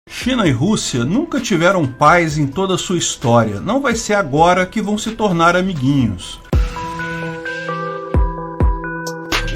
China e Rússia nunca tiveram paz em toda a sua história. Não vai ser agora que vão se tornar amiguinhos.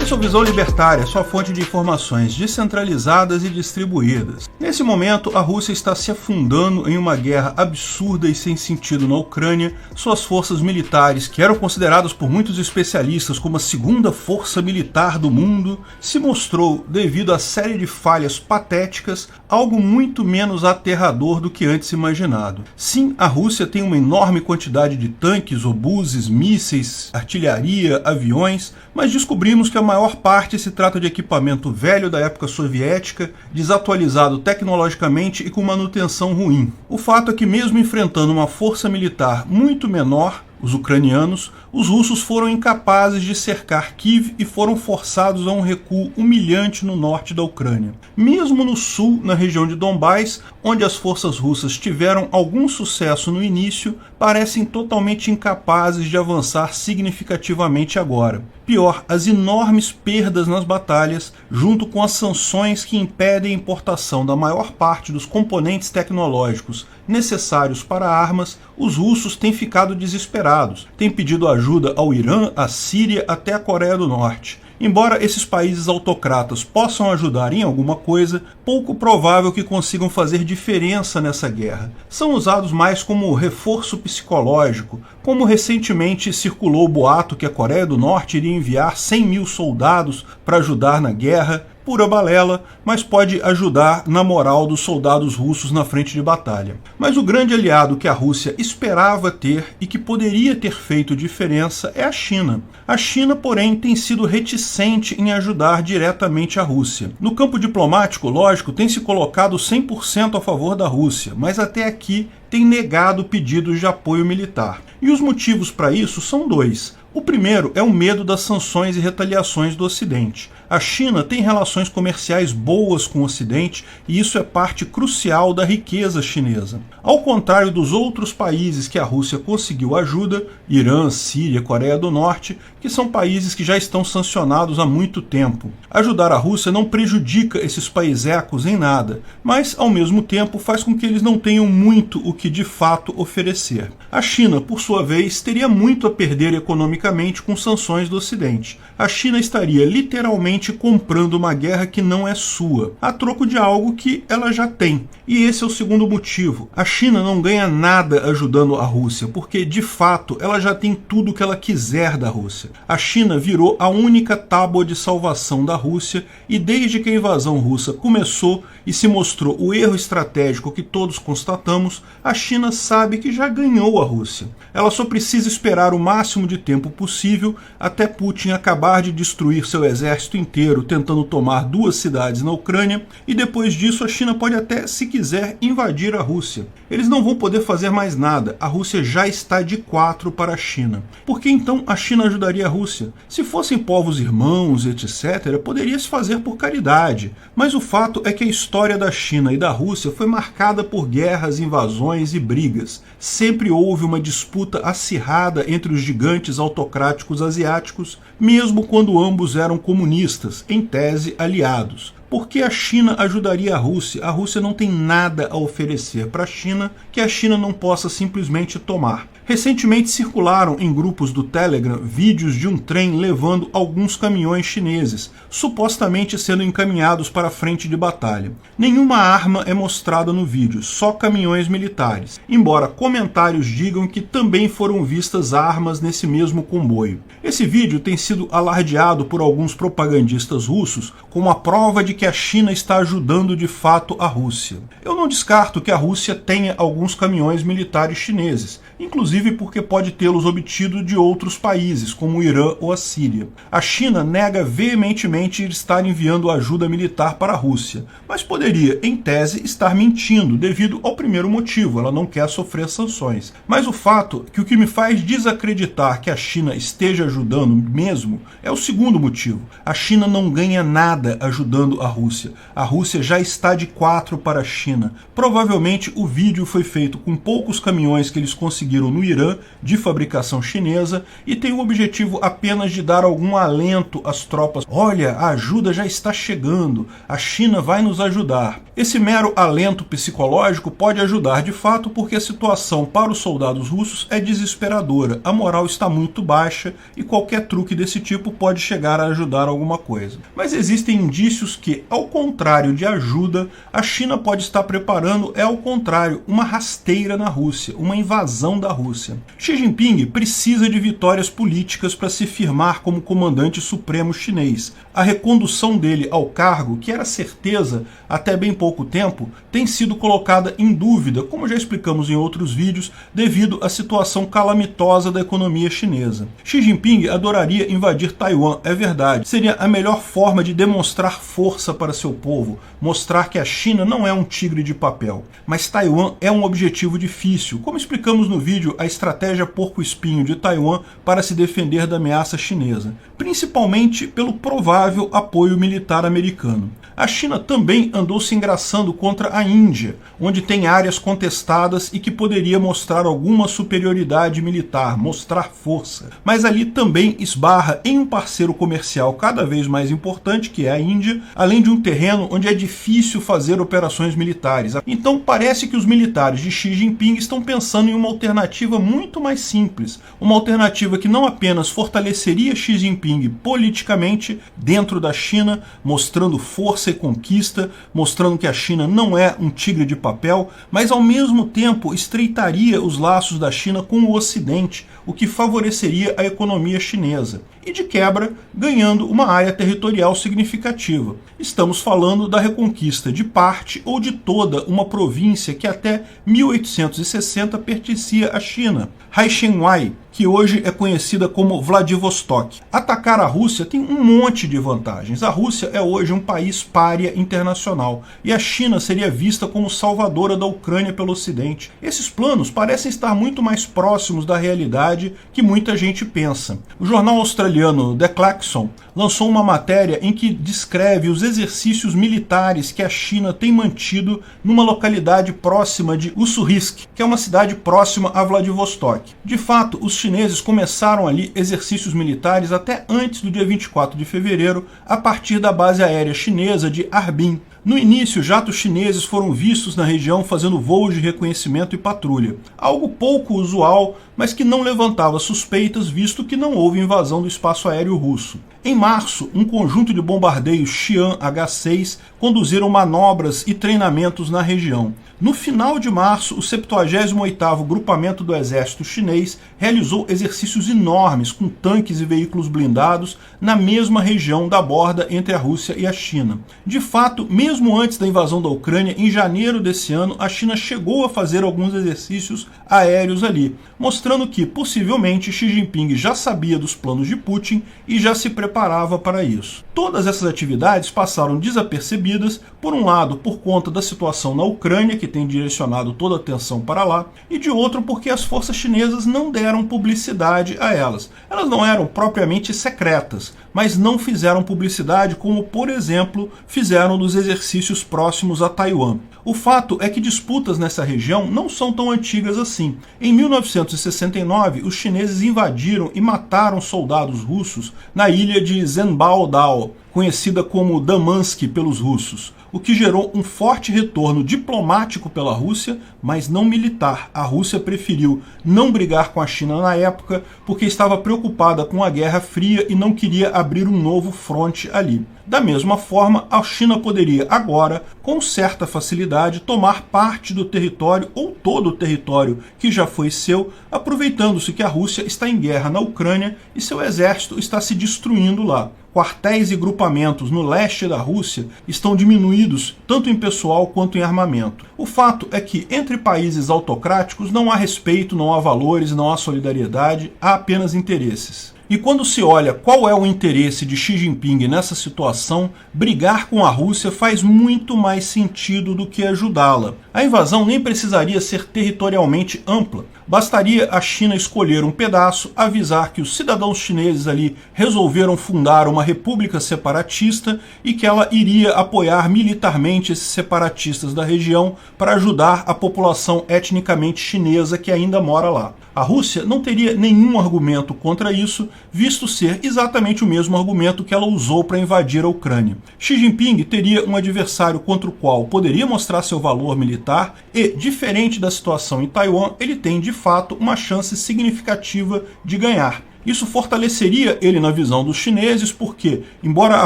Esse é o Visão Libertária, sua fonte de informações descentralizadas e distribuídas. Nesse momento, a Rússia está se afundando em uma guerra absurda e sem sentido na Ucrânia. Suas forças militares, que eram consideradas por muitos especialistas como a segunda força militar do mundo, se mostrou, devido à série de falhas patéticas, algo muito menos aterrador do que antes imaginado. Sim, a Rússia tem uma enorme quantidade de tanques, obuses, mísseis, artilharia, aviões, mas descobrimos que a maior parte se trata de equipamento velho da época soviética, desatualizado tecnologicamente e com manutenção ruim. O fato é que, mesmo enfrentando uma força militar muito menor, os ucranianos, os russos foram incapazes de cercar Kiev e foram forçados a um recuo humilhante no norte da Ucrânia. Mesmo no sul, na região de Donbás, onde as forças russas tiveram algum sucesso no início, parecem totalmente incapazes de avançar significativamente agora. Pior, as enormes perdas nas batalhas, junto com as sanções que impedem a importação da maior parte dos componentes tecnológicos necessários para armas, os russos têm ficado desesperados, têm pedido ajuda ao Irã, à Síria até a Coreia do Norte. Embora esses países autocratas possam ajudar em alguma coisa, pouco provável que consigam fazer diferença nessa guerra. São usados mais como reforço psicológico, como recentemente circulou o boato que a Coreia do Norte iria enviar 100 mil soldados para ajudar na guerra. Pura balela, mas pode ajudar na moral dos soldados russos na frente de batalha. Mas o grande aliado que a Rússia esperava ter e que poderia ter feito diferença é a China. A China, porém, tem sido reticente em ajudar diretamente a Rússia. No campo diplomático, lógico, tem se colocado 100% a favor da Rússia, mas até aqui tem negado pedidos de apoio militar. E os motivos para isso são dois. O primeiro é o medo das sanções e retaliações do Ocidente. A China tem relações comerciais boas com o Ocidente e isso é parte crucial da riqueza chinesa. Ao contrário dos outros países que a Rússia conseguiu ajuda, Irã, Síria, Coreia do Norte, que são países que já estão sancionados há muito tempo. Ajudar a Rússia não prejudica esses paisecos em nada, mas ao mesmo tempo faz com que eles não tenham muito o que de fato oferecer. A China, por sua vez, teria muito a perder economicamente com sanções do Ocidente. A China estaria literalmente comprando uma guerra que não é sua, a troco de algo que ela já tem. E esse é o segundo motivo. A China não ganha nada ajudando a Rússia, porque de fato ela já tem tudo o que ela quiser da Rússia. A China virou a única tábua de salvação da Rússia e desde que a invasão russa começou e se mostrou o erro estratégico que todos constatamos, a China sabe que já ganhou a Rússia. Ela só precisa esperar o máximo de tempo possível até Putin acabar de destruir seu exército inteiro tentando tomar 2 cidades na Ucrânia e depois disso a China pode até, se quiser, invadir a Rússia. Eles não vão poder fazer mais nada, a Rússia já está de 4 para a China. Por que então a China ajudaria a Rússia? Se fossem povos irmãos, etc., poderia se fazer por caridade, mas o fato é que a história da China e da Rússia foi marcada por guerras, invasões e brigas. Sempre houve uma disputa acirrada entre os gigantes autocráticos asiáticos, mesmo quando ambos eram comunistas, em tese aliados. Por que a China ajudaria a Rússia? A Rússia não tem nada a oferecer para a China que a China não possa simplesmente tomar. Recentemente circularam em grupos do Telegram vídeos de um trem levando alguns caminhões chineses, supostamente sendo encaminhados para a frente de batalha. Nenhuma arma é mostrada no vídeo, só caminhões militares, embora comentários digam que também foram vistas armas nesse mesmo comboio. Esse vídeo tem sido alardeado por alguns propagandistas russos como a prova de que a China está ajudando de fato a Rússia. Eu não descarto que a Rússia tenha alguns caminhões militares chineses, inclusive porque pode tê-los obtido de outros países, como o Irã ou a Síria. A China nega veementemente estar enviando ajuda militar para a Rússia, mas poderia, em tese, estar mentindo devido ao primeiro motivo, ela não quer sofrer sanções. Mas o fato que o que me faz desacreditar que a China esteja ajudando mesmo é o segundo motivo. A China não ganha nada ajudando a Rússia. A Rússia já está de 4 para a China. Provavelmente o vídeo foi feito com poucos caminhões que eles conseguiram no no Irã de fabricação chinesa e tem o objetivo apenas de dar algum alento às tropas. Olha, a ajuda já está chegando, a China vai nos ajudar. Esse mero alento psicológico pode ajudar de fato porque a situação para os soldados russos é desesperadora, a moral está muito baixa e qualquer truque desse tipo pode chegar a ajudar alguma coisa. Mas existem indícios que, ao contrário de ajuda, a China pode estar preparando, ao contrário, uma rasteira na Rússia, uma invasão da Rússia. Xi Jinping precisa de vitórias políticas para se firmar como comandante supremo chinês. A recondução dele ao cargo, que era certeza até bem pouco tempo, tem sido colocada em dúvida, como já explicamos em outros vídeos, devido à situação calamitosa da economia chinesa. Xi Jinping adoraria invadir Taiwan, é verdade. Seria a melhor forma de demonstrar força para seu povo, mostrar que a China não é um tigre de papel. Mas Taiwan é um objetivo difícil, como explicamos no vídeo A Estratégia Porco-Espinho de Taiwan para se defender da ameaça chinesa, principalmente pelo provável apoio militar americano. A China também andou se engraçando contra a Índia, onde tem áreas contestadas e que poderia mostrar alguma superioridade militar, mostrar força. Mas ali também esbarra em um parceiro comercial cada vez mais importante, que é a Índia, além de um terreno onde é difícil fazer operações militares. Então parece que os militares de Xi Jinping estão pensando em uma alternativa muito mais simples, uma alternativa que não apenas fortaleceria Xi Jinping politicamente dentro da China, mostrando força e conquista, mostrando que a China não é um tigre de papel, mas ao mesmo tempo estreitaria os laços da China com o Ocidente, o que favoreceria a economia chinesa. E de quebra, ganhando uma área territorial significativa. Estamos falando da reconquista de parte ou de toda uma província que até 1860 pertencia à China, Haishenwai, que hoje é conhecida como Vladivostok. Atacar a Rússia tem um monte de vantagens. A Rússia é hoje um país pária internacional e a China seria vista como salvadora da Ucrânia pelo Ocidente. Esses planos parecem estar muito mais próximos da realidade que muita gente pensa. O jornal australiano The Clarkson lançou uma matéria em que descreve os exercícios militares que a China tem mantido numa localidade próxima de Ussurisk, que é uma cidade próxima a Vladivostok. De fato, os chineses começaram ali exercícios militares até antes do dia 24 de fevereiro, a partir da base aérea chinesa de Harbin. No início, jatos chineses foram vistos na região fazendo voos de reconhecimento e patrulha, algo pouco usual, mas que não levantava suspeitas visto que não houve invasão do espaço aéreo russo. Em março, um conjunto de bombardeios Xi'an H-6 conduziram manobras e treinamentos na região. No final de março, o 78º Grupamento do Exército Chinês realizou exercícios enormes com tanques e veículos blindados na mesma região da borda entre a Rússia e a China. De fato, mesmo antes da invasão da Ucrânia, em janeiro desse ano, a China chegou a fazer alguns exercícios aéreos ali, mostrando que, possivelmente, Xi Jinping já sabia dos planos de Putin e já se preparava para isso. Todas essas atividades passaram desapercebidas, por um lado, por conta da situação na Ucrânia, que tem direcionado toda a atenção para lá, e de outro porque as forças chinesas não deram publicidade a elas. Elas não eram propriamente secretas, mas não fizeram publicidade como, por exemplo, fizeram nos exercícios próximos a Taiwan. O fato é que disputas nessa região não são tão antigas assim. Em 1969, os chineses invadiram e mataram soldados russos na ilha de Zhengbao-dao, conhecida como Damansky pelos russos, o que gerou um forte retorno diplomático pela Rússia, mas não militar. A Rússia preferiu não brigar com a China na época porque estava preocupada com a Guerra Fria e não queria abrir um novo fronte ali. Da mesma forma, a China poderia agora, com certa facilidade, tomar parte do território ou todo o território que já foi seu, aproveitando-se que a Rússia está em guerra na Ucrânia e seu exército está se destruindo lá. Quartéis e grupamentos no leste da Rússia estão diminuídos tanto em pessoal quanto em armamento. O fato é que entre países autocráticos não há respeito, não há valores, não há solidariedade, há apenas interesses. E quando se olha qual é o interesse de Xi Jinping nessa situação, brigar com a Rússia faz muito mais sentido do que ajudá-la. A invasão nem precisaria ser territorialmente ampla. Bastaria a China escolher um pedaço, avisar que os cidadãos chineses ali resolveram fundar uma república separatista e que ela iria apoiar militarmente esses separatistas da região para ajudar a população etnicamente chinesa que ainda mora lá. A Rússia não teria nenhum argumento contra isso, visto ser exatamente o mesmo argumento que ela usou para invadir a Ucrânia. Xi Jinping teria um adversário contra o qual poderia mostrar seu valor militar e, diferente da situação em Taiwan, ele tem de fato uma chance significativa de ganhar. Isso fortaleceria ele na visão dos chineses porque, embora a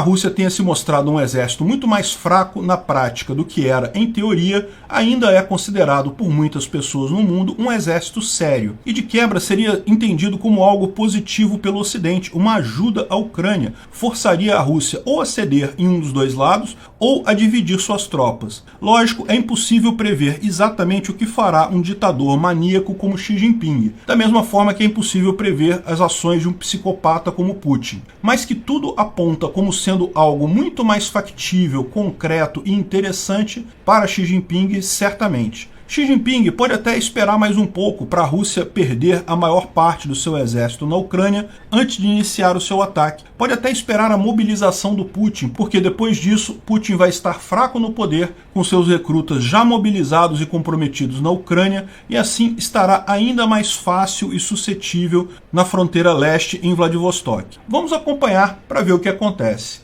Rússia tenha se mostrado um exército muito mais fraco na prática do que era em teoria, ainda é considerado por muitas pessoas no mundo um exército sério. E de quebra seria entendido como algo positivo pelo Ocidente, uma ajuda à Ucrânia. Forçaria a Rússia ou a ceder em um dos dois lados ou a dividir suas tropas. Lógico, é impossível prever exatamente o que fará um ditador maníaco como Xi Jinping, da mesma forma que é impossível prever as ações de um psicopata como Putin, mas que tudo aponta como sendo algo muito mais factível, concreto e interessante para Xi Jinping, certamente. Xi Jinping pode até esperar mais um pouco para a Rússia perder a maior parte do seu exército na Ucrânia antes de iniciar o seu ataque. Pode até esperar a mobilização do Putin, porque depois disso Putin vai estar fraco no poder, com seus recrutas já mobilizados e comprometidos na Ucrânia, e assim estará ainda mais fácil e suscetível na fronteira leste em Vladivostok. Vamos acompanhar para ver o que acontece.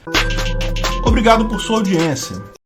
Obrigado por sua audiência.